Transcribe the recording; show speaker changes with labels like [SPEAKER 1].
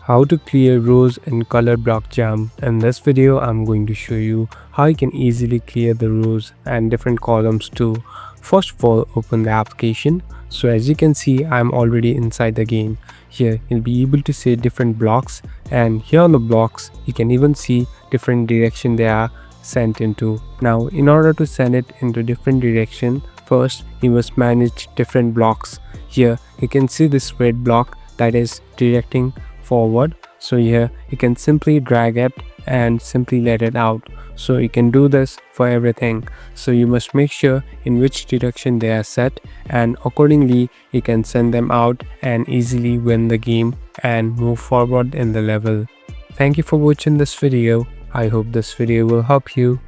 [SPEAKER 1] How to clear rows in color block jam. In this video I'm going to show you how you can easily clear the rows and different columns too. First of all, open the application. So as you can see, I'm already inside the game. Here you'll be able to see different blocks, and here on the blocks you can even see different direction they are sent into. Now in order to send it into different direction, first you must manage different blocks. Here you can see this red block that is directing forward. So here you can simply drag it and simply let it out. So you can do this for everything. So you must make sure in which direction they are set, and accordingly you can send them out and easily win the game and move forward in the level. Thank you for watching this video. I hope this video will help you.